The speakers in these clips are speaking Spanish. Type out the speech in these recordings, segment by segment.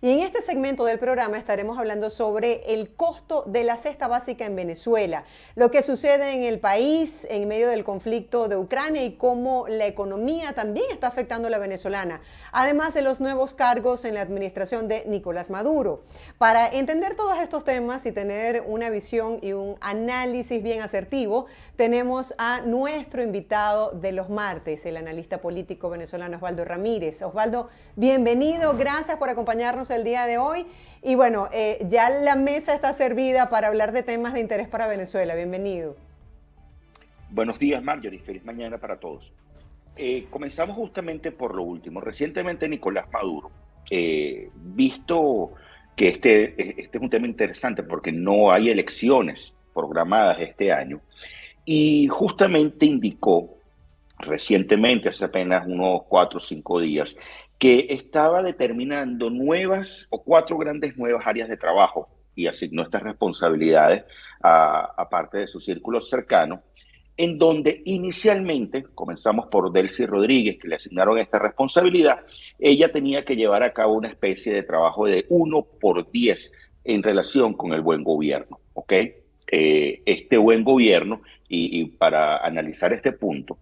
Y en este segmento del programa estaremos hablando sobre el costo de la cesta básica en Venezuela, lo que sucede en el país en medio del conflicto de Ucrania y cómo la economía también está afectando a la venezolana, además de los nuevos cargos en la administración de Nicolás Maduro. Para entender todos estos temas y tener una visión y un análisis bien asertivo, tenemos a nuestro invitado de los martes, el analista político venezolano Osvaldo Ramírez. Osvaldo, bienvenido, gracias por acompañarnos el día de hoy. Y bueno, ya la mesa está servida para hablar de temas de interés para Venezuela. Bienvenido. Buenos días, Marjorie. Feliz mañana para todos. Comenzamos justamente por lo último. Recientemente Nicolás Maduro, visto que este es un tema interesante porque no hay elecciones programadas este año, y justamente indicó recientemente, hace apenas unos 4 o 5 días, que estaba determinando cuatro grandes nuevas áreas de trabajo y asignó estas responsabilidades a parte de su círculo cercano, en donde inicialmente, comenzamos por Delcy Rodríguez, que le asignaron esta responsabilidad. Ella tenía que llevar a cabo una especie de trabajo de 1 por 10 en relación con el buen gobierno, ¿ok? Este buen gobierno, y para analizar este punto,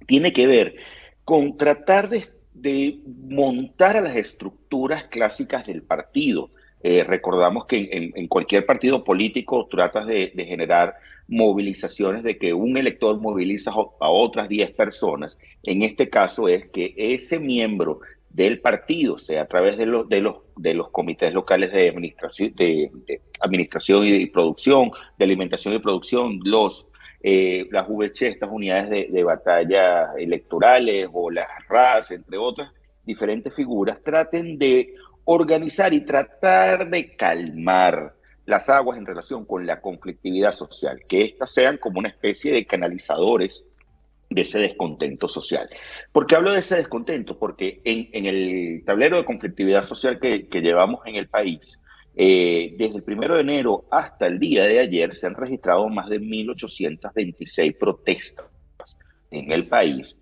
tiene que ver con tratar de montar a las estructuras clásicas del partido. Recordamos que en cualquier partido político tratas de generar movilizaciones, de que un elector moviliza a otras 10 personas. En este caso es que ese miembro del partido, sea a través de los comités locales de administración y producción, de alimentación y producción, las VC, estas unidades de batalla electorales, o las RAS, entre otras diferentes figuras, traten de organizar y tratar de calmar las aguas en relación con la conflictividad social, que éstas sean como una especie de canalizadores de ese descontento social. ¿Por qué hablo de ese descontento? Porque en el tablero de conflictividad social que llevamos en el país, desde el 1 de enero hasta el día de ayer se han registrado más de 1.826 protestas en el país.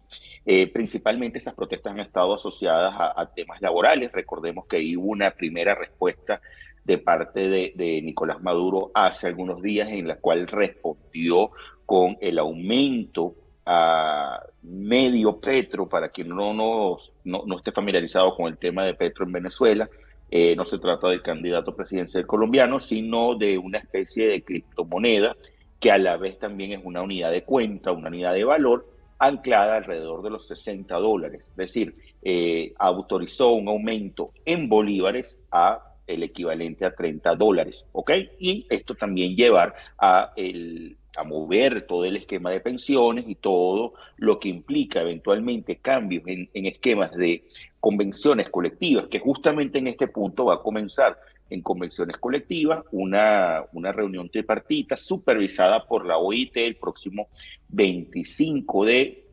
Principalmente esas protestas han estado asociadas a temas laborales. Recordemos que hubo una primera respuesta de parte de Nicolás Maduro hace algunos días, en la cual respondió con el aumento a medio petro. Para quien no esté familiarizado con el tema de petro en Venezuela, no se trata del candidato presidencial colombiano, sino de una especie de criptomoneda que a la vez también es una unidad de cuenta, una unidad de valor anclada alrededor de los $60. Es decir, autorizó un aumento en bolívares a el equivalente a $30, ¿ok? Y esto también llevar a mover todo el esquema de pensiones y todo lo que implica eventualmente cambios en esquemas de convenciones colectivas, que justamente en este punto va a comenzar en convenciones colectivas una reunión tripartita supervisada por la OIT el próximo 25 de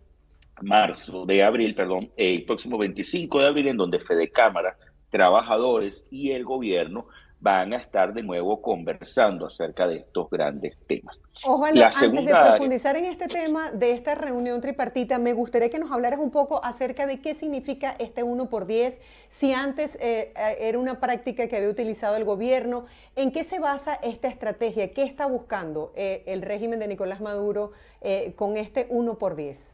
abril, el próximo 25 de abril, en donde Fedecámara, trabajadores y el gobierno van a estar de nuevo conversando acerca de estos grandes temas. Osvaldo, antes de profundizar en este tema de esta reunión tripartita, me gustaría que nos hablaras un poco acerca de qué significa este 1 por 10, si antes era una práctica que había utilizado el gobierno, en qué se basa esta estrategia, qué está buscando el régimen de Nicolás Maduro con este 1 por 10.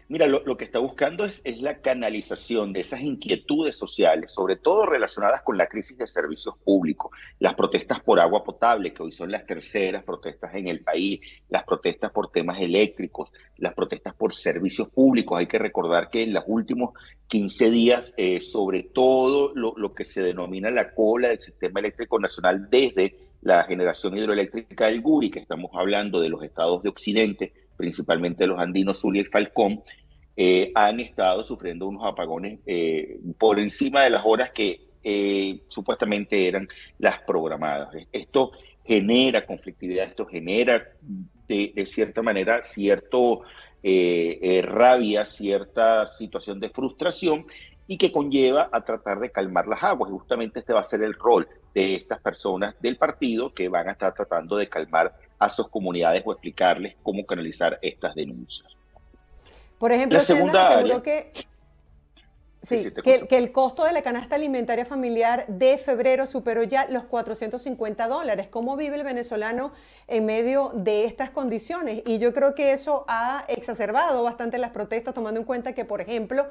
Mira, lo que está buscando es la canalización de esas inquietudes sociales, sobre todo relacionadas con la crisis de servicios públicos, las protestas por agua potable, que hoy son las terceras protestas en el país, las protestas por temas eléctricos, las protestas por servicios públicos. Hay que recordar que en los últimos 15 días, sobre todo lo que se denomina la cola del sistema eléctrico nacional desde la generación hidroeléctrica del Guri, que estamos hablando de los estados de Occidente, principalmente los andinos, Zulia y Falcón, han estado sufriendo unos apagones por encima de las horas que supuestamente eran las programadas. Esto genera conflictividad, esto genera de cierta manera cierto rabia, cierta situación de frustración, y que conlleva a tratar de calmar las aguas. Y justamente este va a ser el rol de estas personas del partido, que van a estar tratando de calmar a sus comunidades o explicarles cómo canalizar estas denuncias. Por ejemplo, la segunda aseguró área, que... Sí, sí, Sí, te que, escucho. que el costo de la canasta alimentaria familiar de febrero superó ya los $450. ¿Cómo vive el venezolano en medio de estas condiciones? Y yo creo que eso ha exacerbado bastante las protestas, tomando en cuenta que, por ejemplo,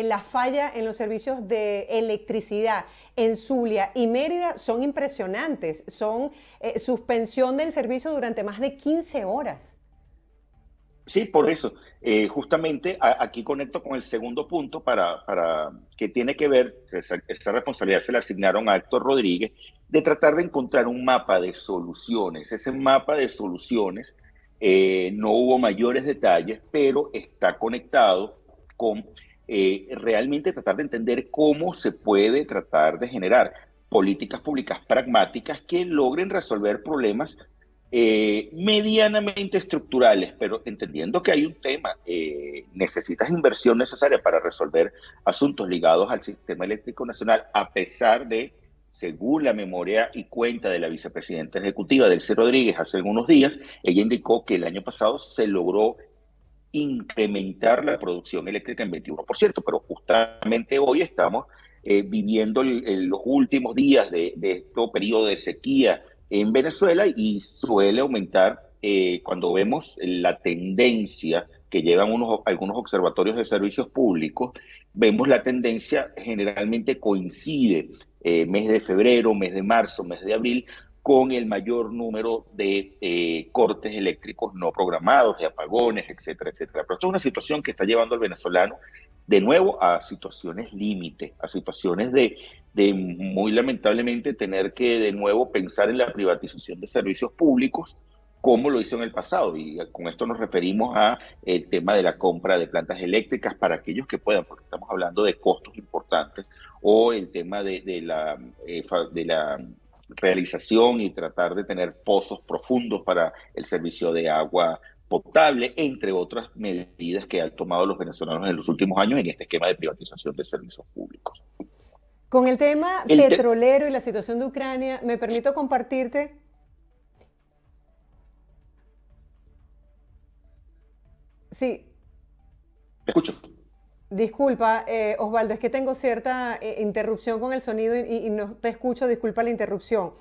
la falla en los servicios de electricidad en Zulia y Mérida son impresionantes. Son suspensión del servicio durante más de 15 horas. Sí, por eso. Justamente aquí conecto con el segundo punto para que tiene que ver, esa responsabilidad se la asignaron a Héctor Rodríguez, de tratar de encontrar un mapa de soluciones. Ese mapa de soluciones no hubo mayores detalles, pero está conectado con realmente tratar de entender cómo se puede tratar de generar políticas públicas pragmáticas que logren resolver problemas medianamente estructurales, pero entendiendo que hay un tema, necesitas inversión necesaria para resolver asuntos ligados al sistema eléctrico nacional, a pesar de, según la memoria y cuenta de la vicepresidenta ejecutiva Delcy Rodríguez hace algunos días, ella indicó que el año pasado se logró incrementar la producción eléctrica en 21%, pero justamente hoy estamos viviendo los últimos días de este periodo de sequía en Venezuela y suele aumentar cuando vemos la tendencia que llevan algunos observatorios de servicios públicos, vemos la tendencia generalmente coincide mes de febrero, mes de marzo, mes de abril, con el mayor número de cortes eléctricos no programados, de apagones, etcétera, etcétera. Pero esto es una situación que está llevando al venezolano de nuevo a situaciones límite, a situaciones de muy lamentablemente tener que de nuevo pensar en la privatización de servicios públicos como lo hizo en el pasado. Y con esto nos referimos a el tema de la compra de plantas eléctricas para aquellos que puedan, porque estamos hablando de costos importantes, o el tema de la realización y tratar de tener pozos profundos para el servicio de agua potable, entre otras medidas que han tomado los venezolanos en los últimos años en este esquema de privatización de servicios públicos. Con el tema El te petrolero y la situación de Ucrania, me permito compartirte. Sí, Escucho. disculpa, Osvaldo, es que tengo cierta interrupción con el sonido y no te escucho, disculpa la interrupción.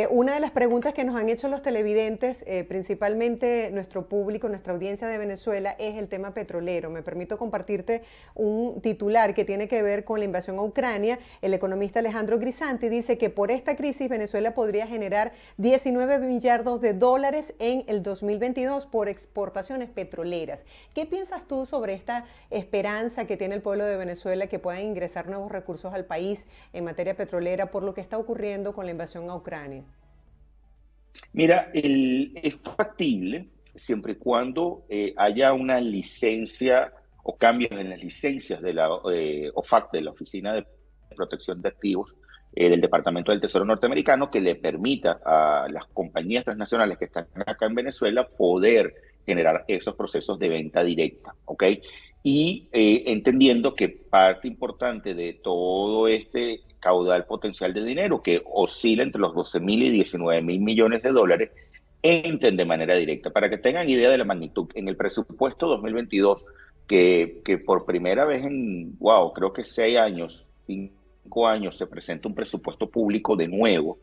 Una de las preguntas que nos han hecho los televidentes, principalmente nuestro público, nuestra audiencia de Venezuela, es el tema petrolero. Me permito compartirte un titular que tiene que ver con la invasión a Ucrania. El economista Alejandro Grisanti dice que por esta crisis Venezuela podría generar 19 millardos de dólares en el 2022 por exportaciones petroleras. ¿Qué piensas tú sobre esta esperanza que tiene el pueblo de Venezuela que puedan ingresar nuevos recursos al país en materia petrolera por lo que está ocurriendo con la invasión a Ucrania? Mira, es factible siempre y cuando haya una licencia o cambios en las licencias de la OFAC, de la Oficina de Protección de Activos del Departamento del Tesoro norteamericano, que le permita a las compañías transnacionales que están acá en Venezuela poder generar esos procesos de venta directa, ¿ok? Y entendiendo que parte importante de todo este caudal potencial de dinero, que oscila entre los 12.000 y 19.000 millones de dólares, entren de manera directa. Para que tengan idea de la magnitud, en el presupuesto 2022, que por primera vez en, wow, creo que 6 años, 5 años, se presenta un presupuesto público de nuevo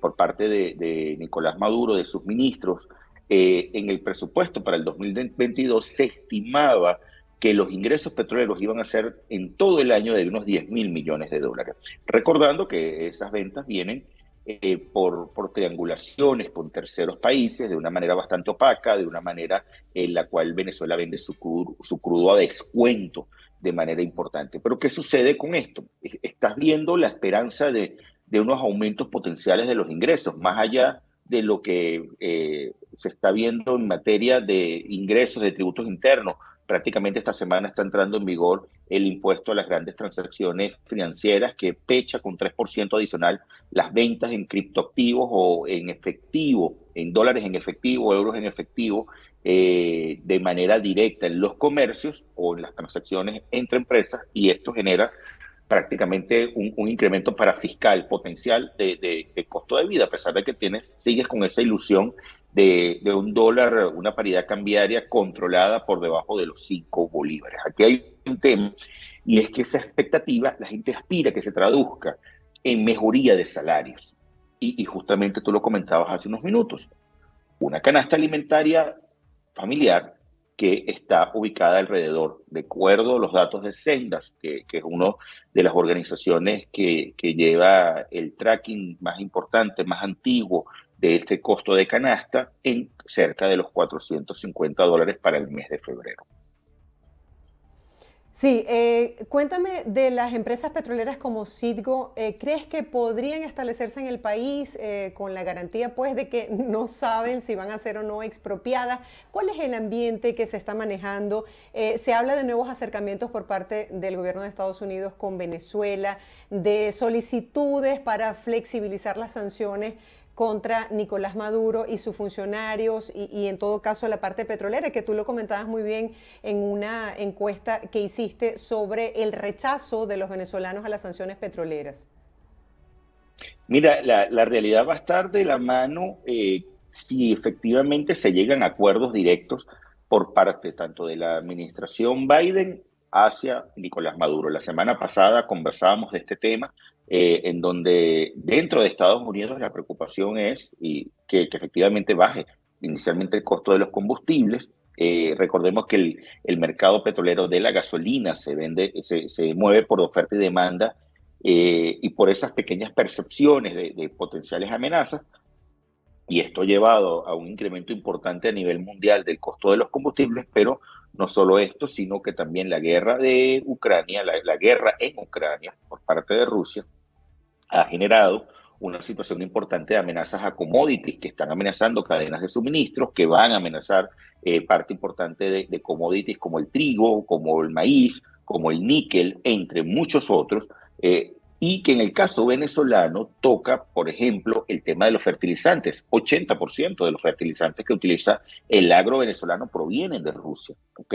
por parte de Nicolás Maduro, de sus ministros. En el presupuesto para el 2022 se estimaba que los ingresos petroleros iban a ser en todo el año de unos 10.000 millones de dólares. Recordando que esas ventas vienen por triangulaciones con terceros países, de una manera bastante opaca, de una manera en la cual Venezuela vende su crudo a descuento de manera importante. Pero ¿qué sucede con esto? Estás viendo la esperanza de unos aumentos potenciales de los ingresos, más allá de lo que se está viendo en materia de ingresos de tributos internos. Prácticamente esta semana está entrando en vigor el impuesto a las grandes transacciones financieras que pecha con 3% adicional las ventas en criptoactivos o en efectivo, en dólares en efectivo, euros en efectivo, de manera directa en los comercios o en las transacciones entre empresas, y esto genera prácticamente un incremento para fiscal potencial de costo de vida, a pesar de que sigues con esa ilusión de un dólar, una paridad cambiaria controlada por debajo de los 5 bolívares. Aquí hay un tema, y es que esa expectativa la gente aspira que se traduzca en mejoría de salarios. Y justamente tú lo comentabas hace unos minutos, una canasta alimentaria familiar que está ubicada alrededor, de acuerdo a los datos de Sendas, que es una de las organizaciones que lleva el tracking más importante, más antiguo de este costo de canasta, en cerca de los $450 para el mes de febrero. Sí, cuéntame de las empresas petroleras como Citgo. ¿Crees que podrían establecerse en el país con la garantía, pues, de que no saben si van a ser o no expropiadas? ¿Cuál es el ambiente que se está manejando? Se habla de nuevos acercamientos por parte del gobierno de Estados Unidos con Venezuela, de solicitudes para flexibilizar las sanciones contra Nicolás Maduro y sus funcionarios y en todo caso la parte petrolera, que tú lo comentabas muy bien en una encuesta que hiciste sobre el rechazo de los venezolanos a las sanciones petroleras. Mira, la realidad va a estar de la mano si efectivamente se llegan a acuerdos directos por parte tanto de la administración Biden hacia Nicolás Maduro. La semana pasada conversábamos de este tema, en donde dentro de Estados Unidos la preocupación es que efectivamente baje inicialmente el costo de los combustibles. Recordemos que el mercado petrolero de la gasolina se mueve por oferta y demanda, y por esas pequeñas percepciones de potenciales amenazas, y esto ha llevado a un incremento importante a nivel mundial del costo de los combustibles, pero no solo esto, sino que también la guerra de Ucrania, la guerra en Ucrania por parte de Rusia, ha generado una situación importante de amenazas a commodities que están amenazando cadenas de suministros, que van a amenazar parte importante de commodities como el trigo, como el maíz, como el níquel, entre muchos otros, y que en el caso venezolano toca, por ejemplo, el tema de los fertilizantes. 80% de los fertilizantes que utiliza el agro venezolano provienen de Rusia, ¿ok?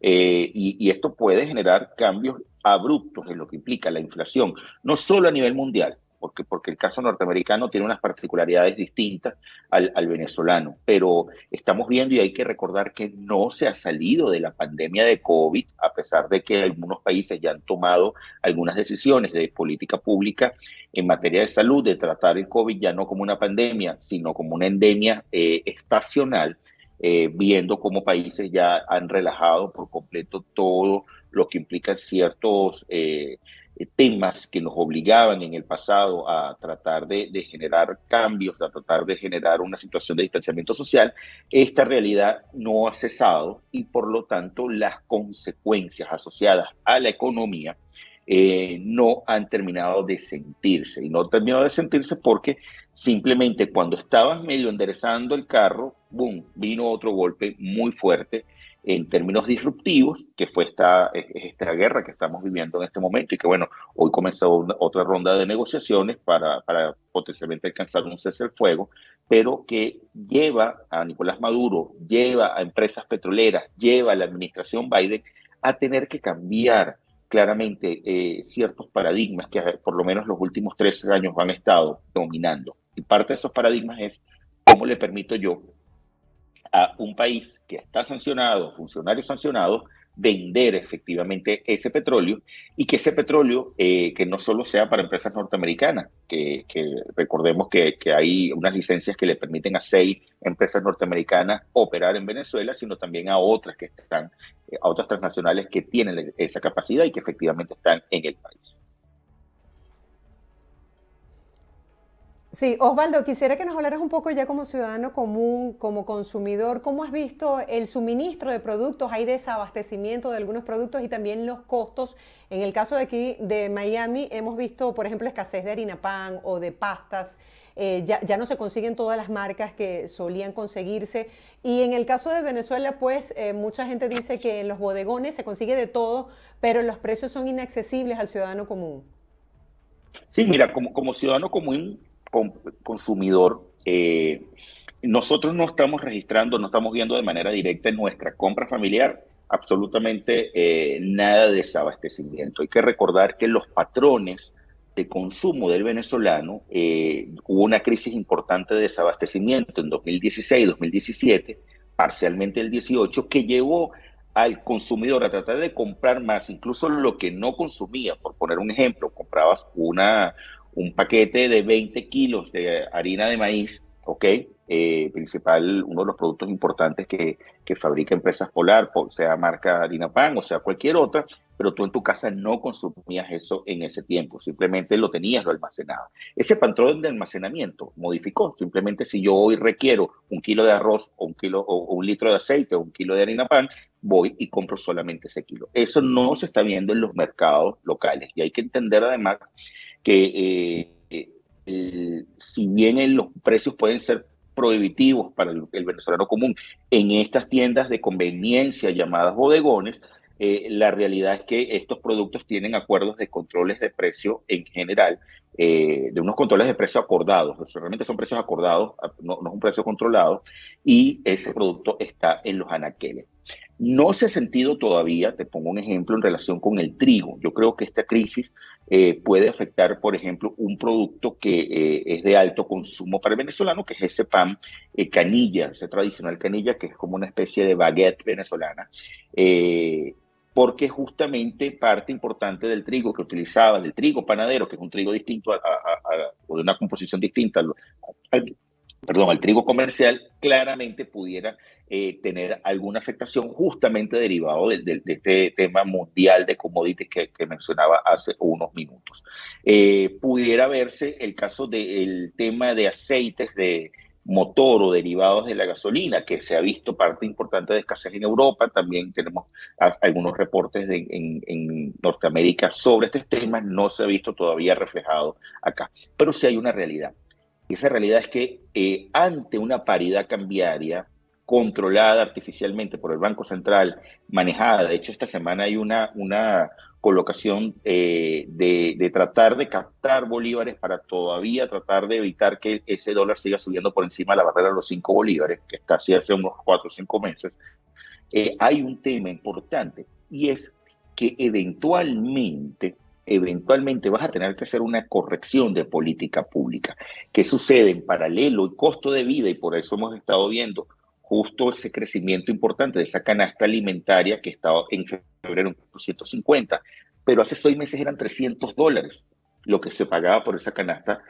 Y esto puede generar cambios abruptos en lo que implica la inflación, no solo a nivel mundial, porque el caso norteamericano tiene unas particularidades distintas al venezolano, pero estamos viendo, y hay que recordar que no se ha salido de la pandemia de COVID, a pesar de que algunos países ya han tomado algunas decisiones de política pública en materia de salud, de tratar el COVID ya no como una pandemia, sino como una endemia estacional, viendo cómo países ya han relajado por completo todo lo que implica ciertos temas que nos obligaban en el pasado a tratar de generar cambios, a tratar de generar una situación de distanciamiento social. Esta realidad no ha cesado y por lo tanto las consecuencias asociadas a la economía no han terminado de sentirse. Y no han terminado de sentirse porque simplemente cuando estabas medio enderezando el carro, ¡boom!, vino otro golpe muy fuerte en términos disruptivos, que fue esta guerra que estamos viviendo en este momento, y que bueno, hoy comenzó otra ronda de negociaciones para potencialmente alcanzar un cese al fuego, pero que lleva a Nicolás Maduro, lleva a empresas petroleras, lleva a la administración Biden a tener que cambiar claramente ciertos paradigmas que por lo menos los últimos 13 años han estado dominando. Y parte de esos paradigmas es cómo le permito yo a un país que está sancionado, funcionarios sancionados, vender efectivamente ese petróleo, y que ese petróleo que no solo sea para empresas norteamericanas, que recordemos que hay unas licencias que le permiten a 6 empresas norteamericanas operar en Venezuela, sino también a otras que están, a otras transnacionales que tienen esa capacidad y que efectivamente están en el país. Sí, Osvaldo, quisiera que nos hablaras un poco ya como ciudadano común, como consumidor, ¿cómo has visto el suministro de productos? Hay desabastecimiento de algunos productos y también los costos. En el caso de aquí de Miami hemos visto, por ejemplo, escasez de harina pan o de pastas. Ya no se consiguen todas las marcas que solían conseguirse. Y en el caso de Venezuela, pues mucha gente dice que en los bodegones se consigue de todo, pero los precios son inaccesibles al ciudadano común. Sí, mira, como ciudadano común, consumidor, nosotros no estamos registrando, no estamos viendo de manera directa en nuestra compra familiar absolutamente nada de desabastecimiento. Hay que recordar que los patrones de consumo del venezolano, hubo una crisis importante de desabastecimiento en 2016, 2017, parcialmente el 18, que llevó al consumidor a tratar de comprar más, incluso lo que no consumía. Por poner un ejemplo, comprabas un paquete de 20 kilos de harina de maíz, ¿ok? Uno de los productos importantes que fabrica Empresas Polar, sea marca Harina Pan o sea cualquier otra, pero tú en tu casa no consumías eso en ese tiempo, simplemente lo tenías, lo almacenabas. Ese patrón de almacenamiento modificó. Simplemente si yo hoy requiero un kilo de arroz o un litro de aceite o un kilo de harina pan, voy y compro solamente ese kilo. Eso no se está viendo en los mercados locales y hay que entender además que si bien los precios pueden ser prohibitivos para el venezolano común en estas tiendas de conveniencia llamadas bodegones, la realidad es que estos productos tienen acuerdos de controles de precio en general, de unos controles de precio acordados. Realmente son precios acordados, no es un precio controlado, y ese producto está en los anaqueles. No se ha sentido todavía, te pongo un ejemplo en relación con el trigo. Yo creo que esta crisis puede afectar, por ejemplo, un producto que es de alto consumo para el venezolano, que es ese pan canilla, ese tradicional canilla, que es como una especie de baguette venezolana, porque justamente parte importante del trigo que utilizaban, del trigo panadero, que es un trigo distinto o de una composición distinta al trigo comercial, claramente pudiera tener alguna afectación justamente derivado de este tema mundial de commodities que mencionaba hace unos minutos. Pudiera verse el caso del tema de aceites de motor o derivados de la gasolina, que se ha visto parte importante de escasez en Europa. También tenemos algunos reportes en Norteamérica sobre estos temas. No se ha visto todavía reflejado acá, pero sí hay una realidad. Y esa realidad es que ante una paridad cambiaria controlada artificialmente por el Banco Central, manejada, de hecho esta semana hay una colocación de tratar de captar bolívares para todavía tratar de evitar que ese dólar siga subiendo por encima de la barrera de los 5 bolívares, que está así hace unos 4 o 5 meses. Hay un tema importante y es que eventualmente vas a tener que hacer una corrección de política pública. ¿Qué sucede? En paralelo, el costo de vida, y por eso hemos estado viendo justo ese crecimiento importante de esa canasta alimentaria que estaba en febrero en 150, pero hace 6 meses eran $300 lo que se pagaba por esa canasta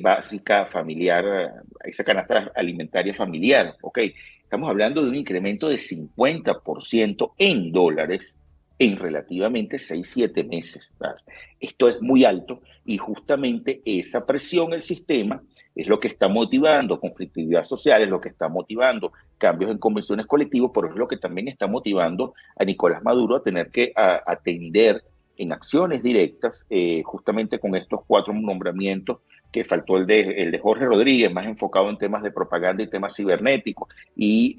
básica familiar, esa canasta alimentaria familiar, ¿ok? Estamos hablando de un incremento de 50% en dólares en relativamente 6-7 meses. ¿Verdad? Esto es muy alto y justamente esa presión al sistema es lo que está motivando conflictividad social, es lo que está motivando cambios en convenciones colectivas, pero es lo que también está motivando a Nicolás Maduro a tener que atender en acciones directas, justamente con estos 4 nombramientos, que faltó el de Jorge Rodríguez, más enfocado en temas de propaganda y temas cibernéticos, y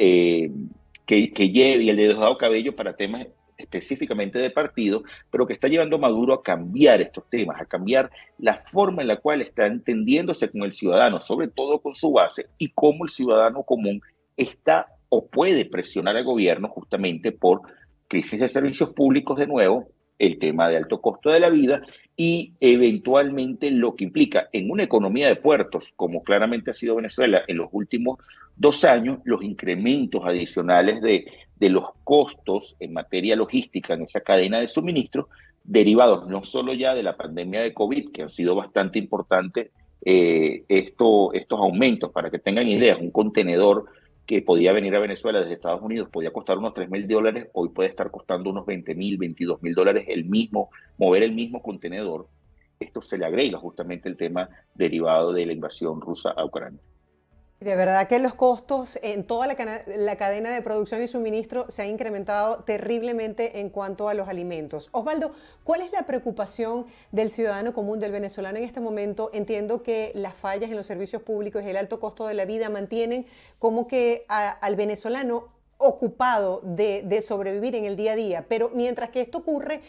que lleve, y el de Diosdado Cabello para temas específicamente de partido, pero que está llevando a Maduro a cambiar estos temas, a cambiar la forma en la cual está entendiéndose con el ciudadano, sobre todo con su base, y cómo el ciudadano común está o puede presionar al gobierno justamente por crisis de servicios públicos de nuevo, el tema de alto costo de la vida y eventualmente lo que implica en una economía de puertos, como claramente ha sido Venezuela en los últimos 2 años, los incrementos adicionales de los costos en materia logística en esa cadena de suministro, derivados no solo ya de la pandemia de COVID, que han sido bastante importantes estos aumentos. Para que tengan ideas, un contenedor que podía venir a Venezuela desde Estados Unidos podía costar unos $3,000, hoy puede estar costando unos $20,000, $22,000 mover el mismo contenedor. Esto se le agrega justamente el tema derivado de la invasión rusa a Ucrania. De verdad que los costos en toda la cadena de producción y suministro se han incrementado terriblemente en cuanto a los alimentos. Osvaldo, ¿cuál es la preocupación del ciudadano común, del venezolano en este momento? Entiendo que las fallas en los servicios públicos y el alto costo de la vida mantienen como que al venezolano ocupado de sobrevivir en el día a día, pero mientras que esto ocurre,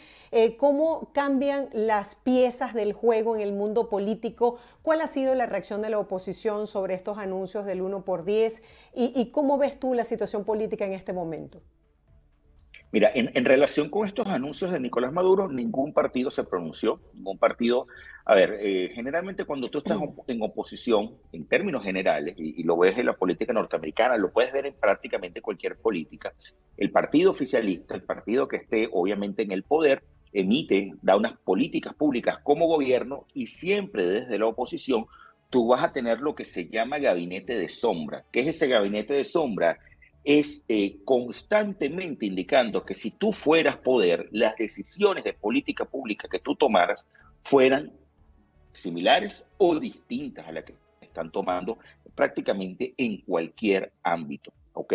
¿cómo cambian las piezas del juego en el mundo político? ¿Cuál ha sido la reacción de la oposición sobre estos anuncios del 1 por 10? ¿Y cómo ves tú la situación política en este momento? Mira, en relación con estos anuncios de Nicolás Maduro, ningún partido se pronunció, ningún partido. A ver, generalmente cuando tú estás en oposición, en términos generales, y lo ves en la política norteamericana, lo puedes ver en prácticamente cualquier política, el partido oficialista, el partido que esté obviamente en el poder, emite, da unas políticas públicas como gobierno y siempre desde la oposición tú vas a tener lo que se llama gabinete de sombra. ¿Qué es ese gabinete de sombra? Es constantemente indicando que si tú fueras poder, las decisiones de política pública que tú tomaras fueran similares o distintas a las que están tomando prácticamente en cualquier ámbito, ¿ok?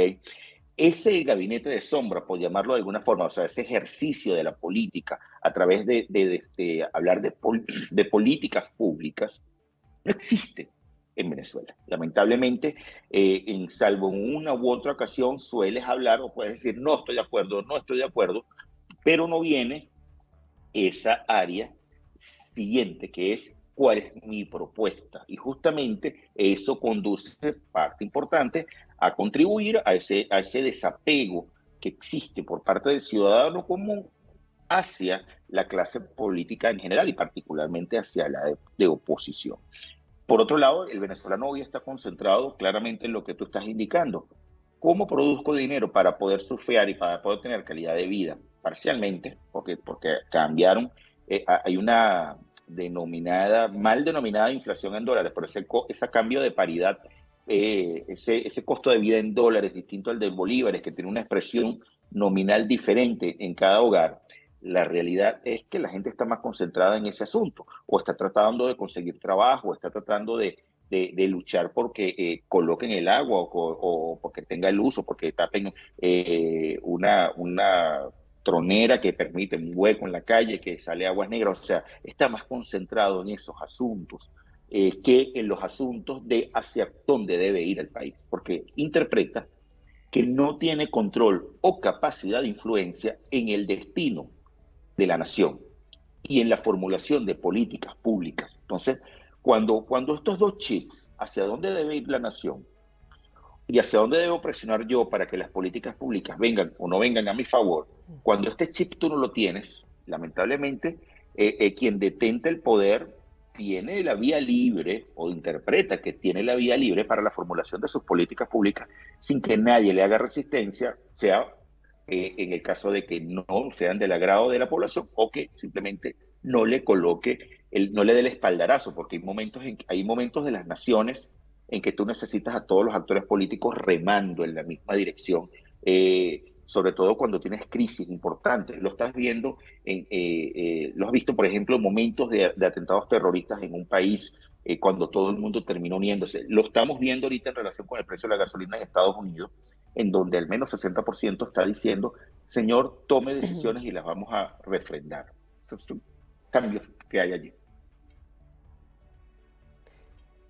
Ese gabinete de sombra, por llamarlo de alguna forma, o sea, ese ejercicio de la política a través de hablar de políticas públicas, no existe en Venezuela. Lamentablemente, salvo en una u otra ocasión, sueles hablar o puedes decir no estoy de acuerdo, no estoy de acuerdo, pero no viene esa área siguiente, que es cuál es mi propuesta. Y justamente eso conduce, parte importante, a contribuir a ese desapego que existe por parte del ciudadano común hacia la clase política en general y particularmente hacia la de oposición. Por otro lado, el venezolano hoy está concentrado claramente en lo que tú estás indicando. ¿Cómo produzco dinero para poder surfear y para poder tener calidad de vida? Parcialmente, porque cambiaron, hay una mal denominada inflación en dólares, pero ese cambio de paridad, ese costo de vida en dólares distinto al de bolívares, que tiene una expresión nominal diferente en cada hogar. La realidad es que la gente está más concentrada en ese asunto, o está tratando de conseguir trabajo, o está tratando de luchar porque coloquen el agua o porque tenga luz o porque tapen una tronera que permite un hueco en la calle que sale aguas negras. O sea, está más concentrado en esos asuntos que en los asuntos de hacia dónde debe ir el país, porque interpreta que no tiene control o capacidad de influencia en el destino de la nación y en la formulación de políticas públicas. Entonces, cuando estos dos chips, hacia dónde debe ir la nación y hacia dónde debo presionar yo para que las políticas públicas vengan o no vengan a mi favor, cuando este chip tú no lo tienes, lamentablemente, quien detenta el poder tiene la vía libre o interpreta que tiene la vía libre para la formulación de sus políticas públicas sin que nadie le haga resistencia, sea en el caso de que no sean del agrado de la población o que simplemente no le coloque, no le dé el espaldarazo, porque hay momentos de las naciones en que tú necesitas a todos los actores políticos remando en la misma dirección, sobre todo cuando tienes crisis importantes. Lo estás viendo, lo has visto, por ejemplo, en momentos de atentados terroristas en un país, cuando todo el mundo terminó uniéndose. Lo estamos viendo ahorita en relación con el precio de la gasolina en Estados Unidos, en donde al menos 60% está diciendo, señor, tome decisiones y las vamos a refrendar. Esos son cambios que hay allí.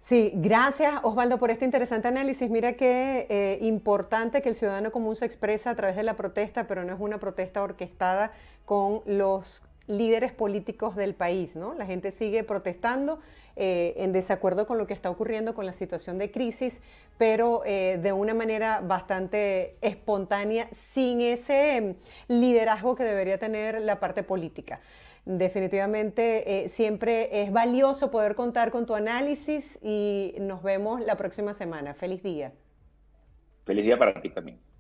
Sí, gracias Osvaldo por este interesante análisis. Mira qué importante que el ciudadano común se expresa a través de la protesta, pero no es una protesta orquestada con los líderes políticos del país, ¿no? La gente sigue protestando en desacuerdo con lo que está ocurriendo con la situación de crisis, pero de una manera bastante espontánea, sin ese liderazgo que debería tener la parte política. Definitivamente siempre es valioso poder contar con tu análisis y nos vemos la próxima semana. Feliz día. Feliz día para ti también.